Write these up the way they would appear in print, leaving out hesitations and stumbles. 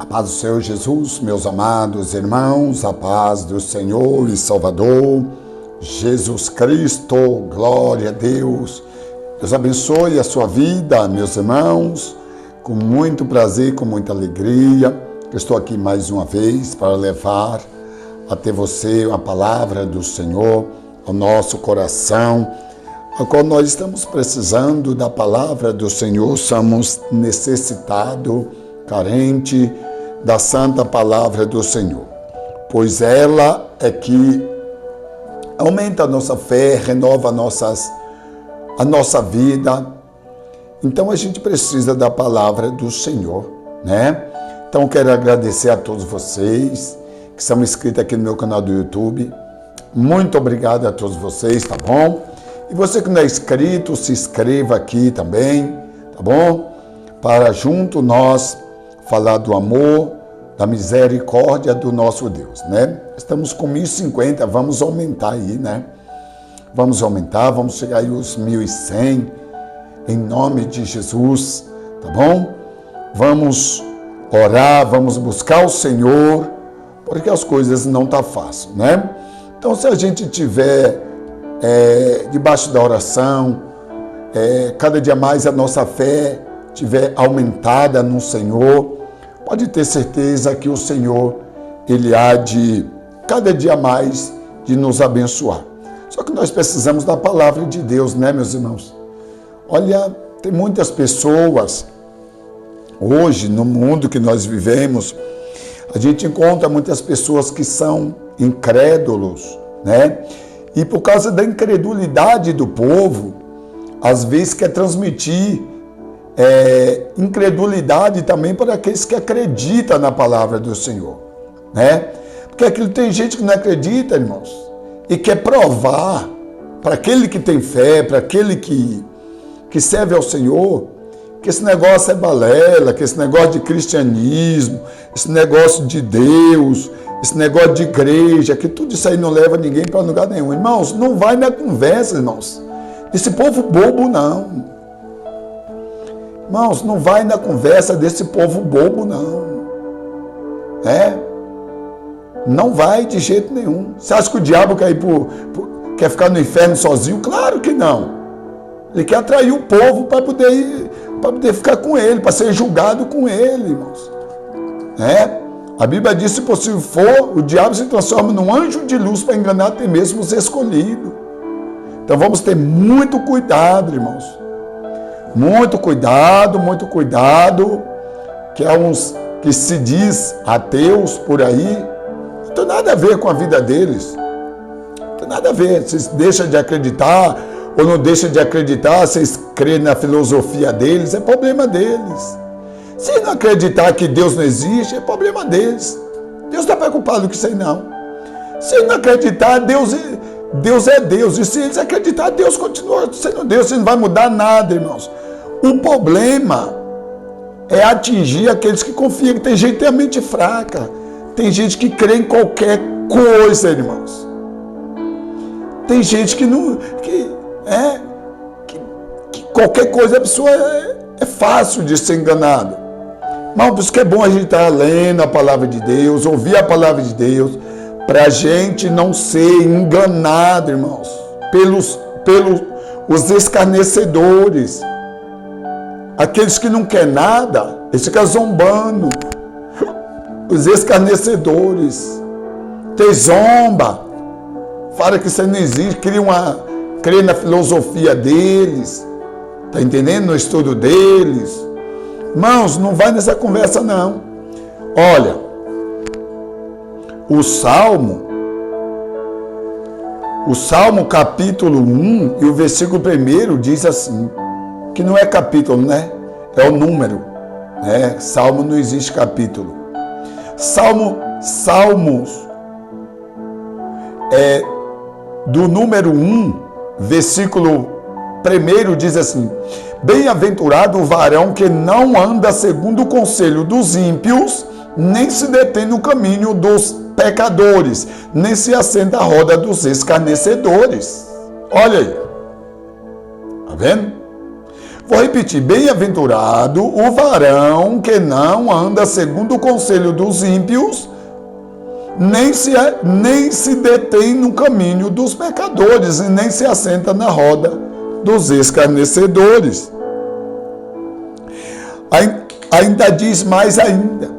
A paz do Senhor Jesus, meus amados irmãos, a paz do Senhor e Salvador, Jesus Cristo, glória a Deus. Deus abençoe a sua vida, meus irmãos, com muito prazer, com muita alegria. Eu estou aqui mais uma vez para levar até você a palavra do Senhor, ao nosso coração, a qual nós estamos precisando da palavra do Senhor, somos necessitados, carentes da santa palavra do Senhor, pois ela é que aumenta a nossa fé, renova a nossa vida. Então a gente precisa da palavra do Senhor, né? Então quero agradecer a todos vocês que são inscritos aqui no meu canal do YouTube. Muito obrigado a todos vocês, tá bom? E você que não é inscrito, se inscreva aqui também, tá bom? Para junto nós falar do amor, da misericórdia do nosso Deus, né? Estamos com 1050, vamos aumentar aí, né? Vamos aumentar, vamos chegar aí aos 1100, em nome de Jesus, tá bom? Vamos orar, vamos buscar o Senhor, porque as coisas não estão fáceis, né? Então, se a gente tiver debaixo da oração, cada dia mais a nossa fé tiver aumentada no Senhor, pode ter certeza que o Senhor, Ele há de, cada dia mais, de nos abençoar. Só que nós precisamos da palavra de Deus, né, meus irmãos? Olha, tem muitas pessoas, hoje, no mundo que nós vivemos, a gente encontra muitas pessoas que são incrédulos, né? E por causa da incredulidade do povo, às vezes quer transmitir incredulidade também para aqueles que acreditam na palavra do Senhor, né? Porque tem gente que não acredita, irmãos, e quer provar para aquele que tem fé, para aquele que serve ao Senhor, que esse negócio é balela, que esse negócio de cristianismo, esse negócio de Deus, esse negócio de igreja, que tudo isso aí não leva ninguém para lugar nenhum. Irmãos, não vai na conversa, irmãos, desse povo bobo, não. Irmãos, não vai na conversa desse povo bobo, não. Não vai de jeito nenhum. Você acha que o diabo quer ficar no inferno sozinho? Claro que não. Ele quer atrair o povo para poder ficar com ele, para ser julgado com ele, irmãos. A Bíblia diz, se possível for, o diabo se transforma num anjo de luz para enganar até mesmo os escolhidos. Então vamos ter muito cuidado, irmãos. Muito cuidado, que há uns que se diz ateus por aí, não tem nada a ver com a vida deles. Não tem nada a ver, vocês deixam de acreditar ou não deixam de acreditar, vocês creem na filosofia deles, é problema deles. Se não acreditar que Deus não existe, é problema deles. Deus não está preocupado com isso aí, não. Se não acreditar, Deus é Deus. E se eles acreditar, Deus continua sendo Deus. Você não vai mudar nada, irmãos. O problema é atingir aqueles que confiam. Tem gente que tem a mente fraca. Tem gente que crê em qualquer coisa, irmãos. Tem gente que não... que qualquer coisa a pessoa é fácil de ser enganada. Mas por isso que é bom a gente estar lendo a palavra de Deus, ouvir a palavra de Deus, para a gente não ser enganado, irmãos, pelos os escarnecedores. Aqueles que não querem nada, eles ficam zombando. Os escarnecedores. Te zomba. Fala que você não existe, crê na filosofia deles. Está entendendo? No estudo deles. Irmãos, não vai nessa conversa, não. Olha, o Salmo capítulo 1 e o versículo 1 diz assim, que não é capítulo, né? É o número, né? Salmo não existe capítulo. Salmos do número 1, versículo 1 diz assim, bem-aventurado o varão que não anda segundo o conselho dos ímpios, nem se detém no caminho dos pecadores, nem se assenta à roda dos escarnecedores. Olha aí. Está vendo? Vou repetir, bem-aventurado o varão que não anda segundo o conselho dos ímpios, nem se detém no caminho dos pecadores, e nem se assenta na roda dos escarnecedores. Ainda diz mais ainda: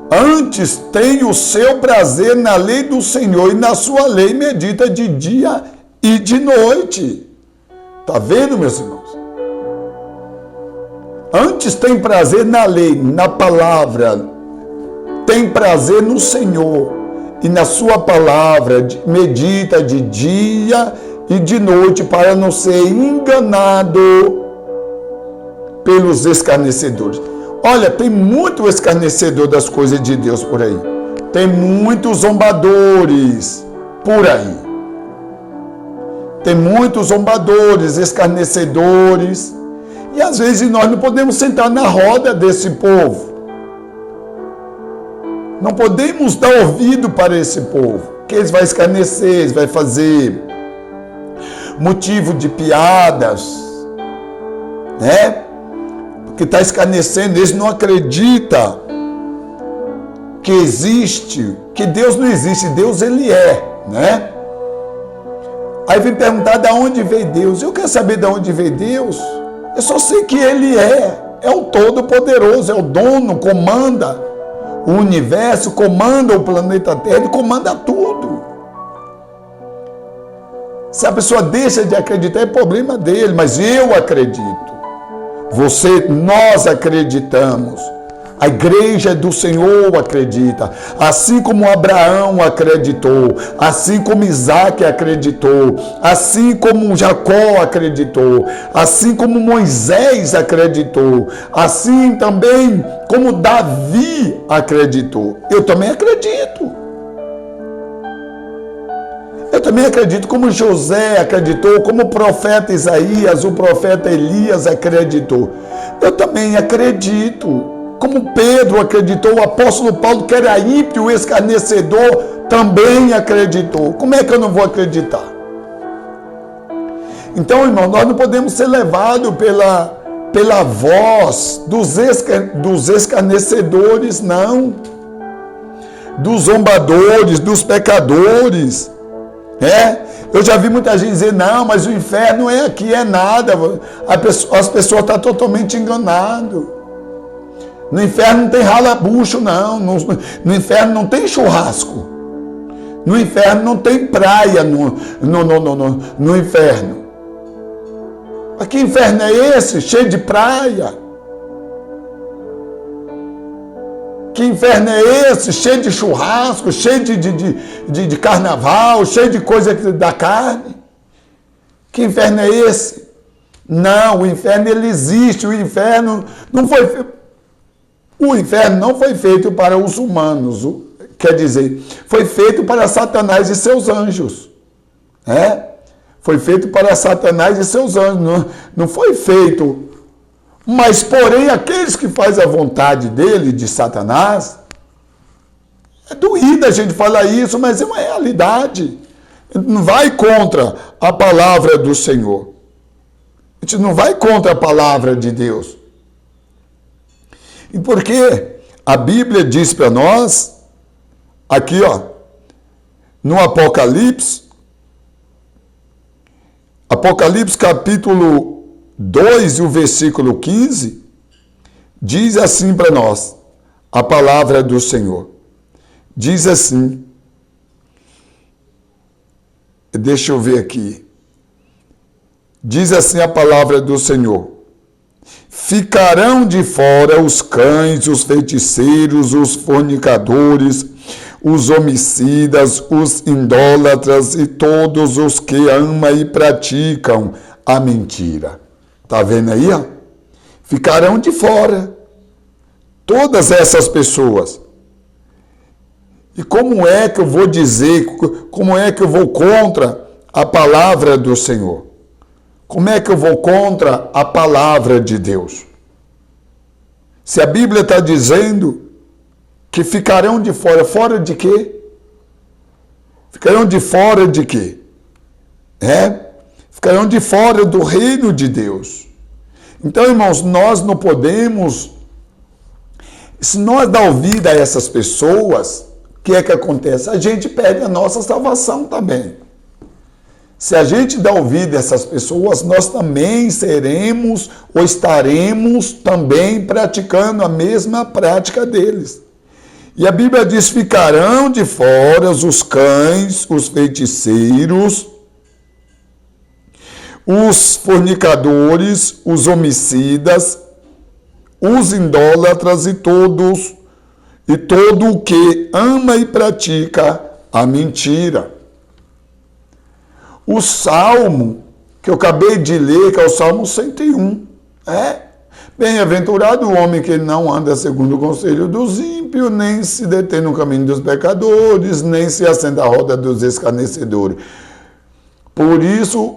antes tem o seu prazer na lei do Senhor, e na sua lei medita de dia e de noite. Está vendo, meus irmãos? Antes tem prazer na lei, na palavra, tem prazer no Senhor, e na sua palavra medita de dia e de noite, para não ser enganado pelos escarnecedores. Olha, tem muito escarnecedor das coisas de Deus por aí. Tem muitos zombadores por aí. Tem muitos zombadores, escarnecedores. E às vezes nós não podemos sentar na roda desse povo. Não podemos dar ouvido para esse povo, que eles vão escarnecer, eles vão fazer motivo de piadas, né? Porque está escarnecendo, eles não acreditam que existe, que Deus não existe, Deus ele é, né? Aí vem perguntar de onde veio Deus. Eu quero saber de onde veio Deus. Eu só sei que ele é o Todo-Poderoso, é o dono, comanda o universo, comanda o planeta Terra, ele comanda tudo. Se a pessoa deixa de acreditar, é problema dele, mas eu acredito. Nós acreditamos. A igreja do Senhor acredita. Assim como Abraão acreditou, assim como Isaac acreditou, assim como Jacó acreditou, assim como Moisés acreditou, assim também como Davi acreditou. Eu também acredito. Eu também acredito como José acreditou, como o profeta Isaías, o profeta Elias acreditou. Eu também acredito. Como Pedro acreditou, o apóstolo Paulo, que era ímpio, escarnecedor, também acreditou. Como é que eu não vou acreditar? Então, irmão, nós não podemos ser levados pela voz dos escarnecedores, não. Dos zombadores, dos pecadores. Eu já vi muita gente dizer, não, mas o inferno é aqui, é nada. As pessoas estão totalmente enganadas. No inferno não tem ralabucho, não. No inferno não tem churrasco. No inferno não tem praia no inferno. Mas que inferno é esse? Cheio de praia. Que inferno é esse? Cheio de churrasco, cheio de carnaval, cheio de coisa da carne. Que inferno é esse? Não, o inferno ele existe. O inferno não foi feito para os humanos, quer dizer, foi feito para Satanás e seus anjos. Foi feito para Satanás e seus anjos, não foi feito. Mas, porém, aqueles que fazem a vontade dele, de Satanás, é doído a gente falar isso, mas é uma realidade. A gente não vai contra a palavra do Senhor. A gente não vai contra a palavra de Deus. E porque a Bíblia diz para nós, aqui no Apocalipse capítulo 2, o versículo 15, diz assim para nós, a palavra do Senhor. Diz assim, deixa eu ver aqui, diz assim a palavra do Senhor: ficarão de fora os cães, os feiticeiros, os fornicadores, os homicidas, os idólatras e todos os que amam e praticam a mentira. Está vendo aí? Ficarão de fora. Todas essas pessoas. E como é que eu vou dizer, como é que eu vou contra a palavra do Senhor? Como é que eu vou contra a palavra de Deus? Se a Bíblia está dizendo que ficarão de fora, fora de quê? Ficarão de fora de quê? Ficarão de fora do reino de Deus. Então, irmãos, nós não podemos, se nós dar ouvido a essas pessoas, o que é que acontece? A gente perde a nossa salvação também. Se a gente dá ouvido a essas pessoas, nós também seremos ou estaremos também praticando a mesma prática deles. E a Bíblia diz, ficarão de fora os cães, os feiticeiros, os fornicadores, os homicidas, os idólatras e todo o que ama e pratica a mentira. O Salmo que eu acabei de ler, que é o Salmo 101, bem-aventurado o homem que não anda segundo o conselho dos ímpios, nem se detém no caminho dos pecadores, nem se assenta à roda dos escarnecedores. Por isso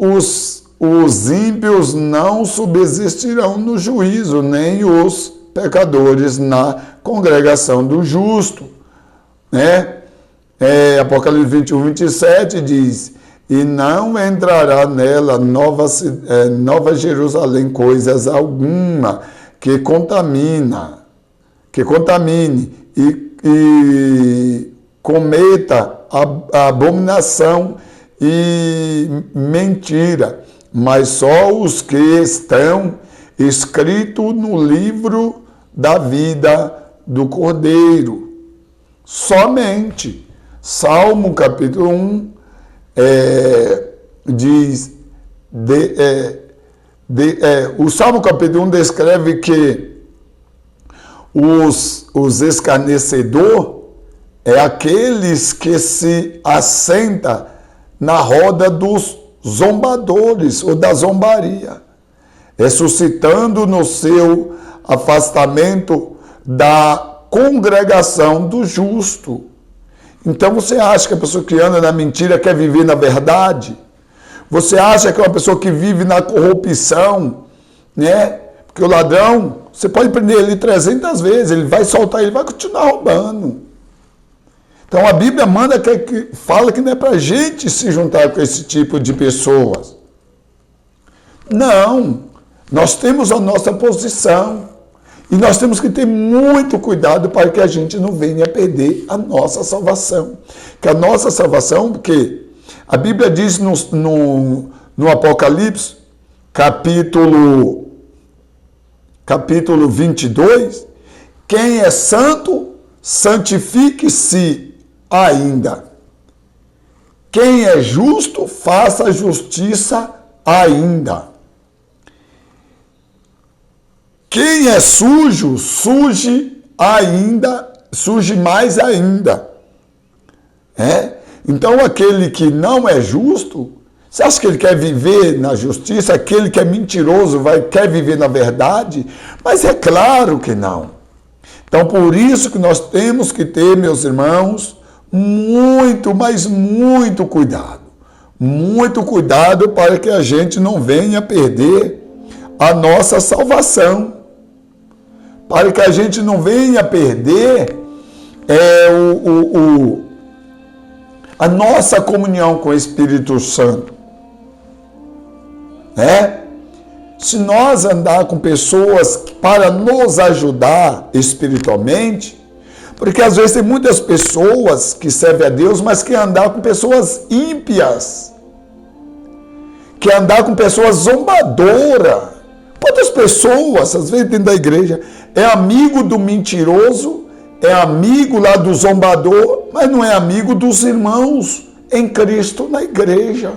os ímpios não subsistirão no juízo, nem os pecadores na congregação do justo. Apocalipse 21, 27 diz, e não entrará nela nova Jerusalém coisas alguma que contamine e cometa a abominação e mentira, mas só os que estão escritos no livro da vida do Cordeiro. Somente. Salmo capítulo 1 diz, o Salmo capítulo 1 descreve que os escarnecedores é aqueles que se assentam na roda dos zombadores ou da zombaria, suscitando no seu afastamento da congregação do justo. Então você acha que a pessoa que anda na mentira quer viver na verdade? Você acha que é uma pessoa que vive na corrupção, Porque o ladrão, você pode prender ele 300 vezes, ele vai soltar, ele vai continuar roubando. Então a Bíblia fala que não é para a gente se juntar com esse tipo de pessoas. Não, nós temos a nossa posição. E nós temos que ter muito cuidado para que a gente não venha perder a nossa salvação. Que a nossa salvação, porque a Bíblia diz no Apocalipse, capítulo 22, quem é santo, santifique-se ainda. Quem é justo, faça justiça ainda. Quem é sujo, suje mais ainda. Então, aquele que não é justo, você acha que ele quer viver na justiça? Aquele que é mentiroso quer viver na verdade? Mas é claro que não. Então, por isso que nós temos que ter, meus irmãos, muito, mas muito cuidado. Muito cuidado para que a gente não venha perder a nossa salvação. Para que a gente não venha perder a nossa comunhão com o Espírito Santo. Se nós andar com pessoas para nos ajudar espiritualmente, porque às vezes tem muitas pessoas que servem a Deus, mas que andar com pessoas ímpias, que andar com pessoas zombadoras. Quantas pessoas, às vezes dentro da igreja, é amigo do mentiroso, é amigo lá do zombador, mas não é amigo dos irmãos em Cristo na igreja.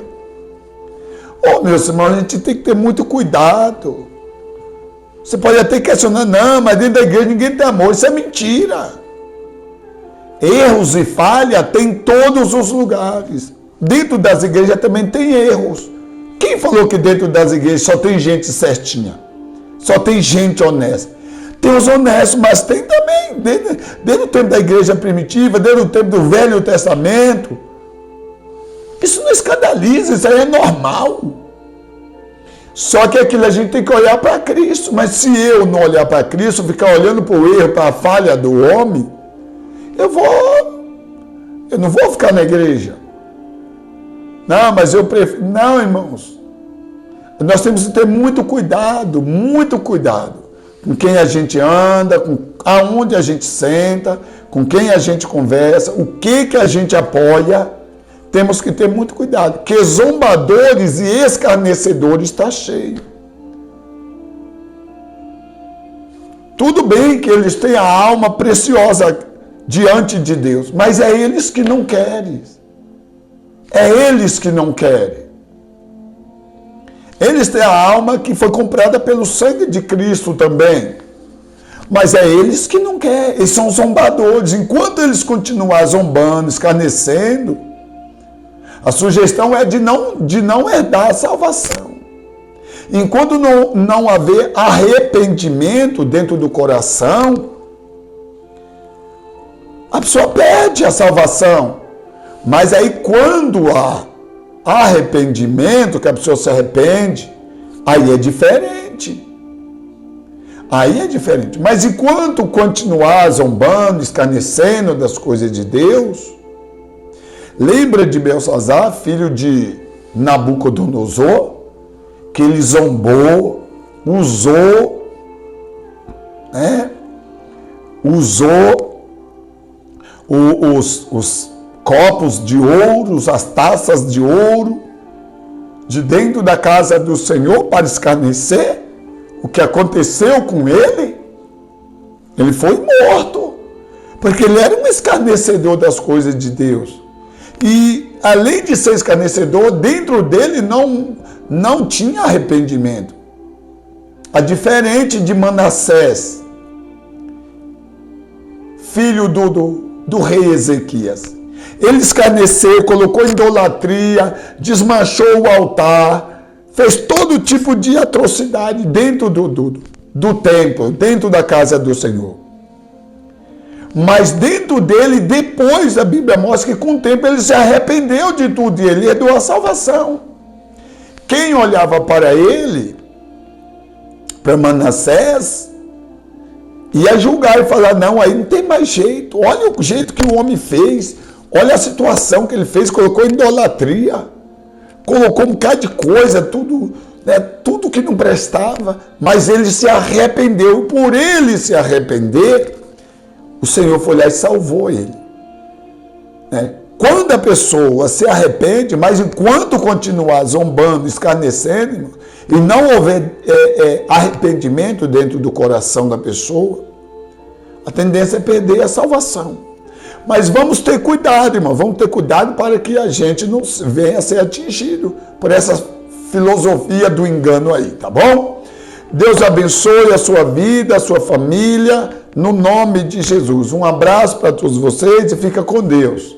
Meus irmãos, a gente tem que ter muito cuidado. Você pode até questionar, não, mas dentro da igreja ninguém tem amor, isso é mentira. Erros e falha tem em todos os lugares. Dentro das igrejas também tem erros. Quem falou que dentro das igrejas só tem gente certinha? Só tem gente honesta? Tem os honestos, mas tem também, desde o tempo da igreja primitiva, desde o tempo do Velho Testamento. Isso não escandaliza, isso aí é normal. Só que aquilo a gente tem que olhar para Cristo. Mas se eu não olhar para Cristo, ficar olhando para o erro, para a falha do homem, eu não vou ficar na igreja. Não, mas eu prefiro. Não, irmãos. Nós temos que ter muito cuidado com quem a gente anda, com aonde a gente senta, com quem a gente conversa, o que a gente apoia. Temos que ter muito cuidado, porque zombadores e escarnecedores está cheio. Tudo bem que eles têm a alma preciosa diante de Deus, mas é eles que não querem. É eles que não querem. Eles têm a alma que foi comprada pelo sangue de Cristo também. Mas é eles que não querem. Eles são zombadores. Enquanto eles continuarem zombando, escarnecendo, a sugestão é de não herdar a salvação. Enquanto não haver arrependimento dentro do coração, a pessoa perde a salvação. Mas aí quando há arrependimento, que a pessoa se arrepende, aí é diferente. Aí é diferente. Mas enquanto continuar zombando, escarnecendo das coisas de Deus, lembra de Belsazar, filho de Nabucodonosor, que ele zombou, usou os copos de ouro, as taças de ouro, de dentro da casa do Senhor para escarnecer o que aconteceu com ele. Ele foi morto, porque ele era um escarnecedor das coisas de Deus. E, além de ser escarnecedor, dentro dele não tinha arrependimento. A diferente de Manassés, filho do rei Ezequias. Ele escarneceu, colocou idolatria, desmanchou o altar, fez todo tipo de atrocidade dentro do templo, dentro da casa do Senhor. Mas dentro dele, depois a Bíblia mostra que com o tempo ele se arrependeu de tudo e ele herdou a salvação. Quem olhava para ele, para Manassés, ia julgar e falar, não, aí não tem mais jeito, olha o jeito que o homem fez, olha a situação que ele fez, colocou idolatria, colocou um bocado de coisa, tudo que não prestava, mas ele se arrependeu, por ele se arrepender, o Senhor foi lá e salvou ele. Quando a pessoa se arrepende, mas enquanto continuar zombando, escarnecendo, e não houver arrependimento dentro do coração da pessoa, a tendência é perder a salvação. Mas vamos ter cuidado, irmão, vamos ter cuidado para que a gente não venha a ser atingido por essa filosofia do engano aí, tá bom? Deus abençoe a sua vida, a sua família, no nome de Jesus. Um abraço para todos vocês e fica com Deus.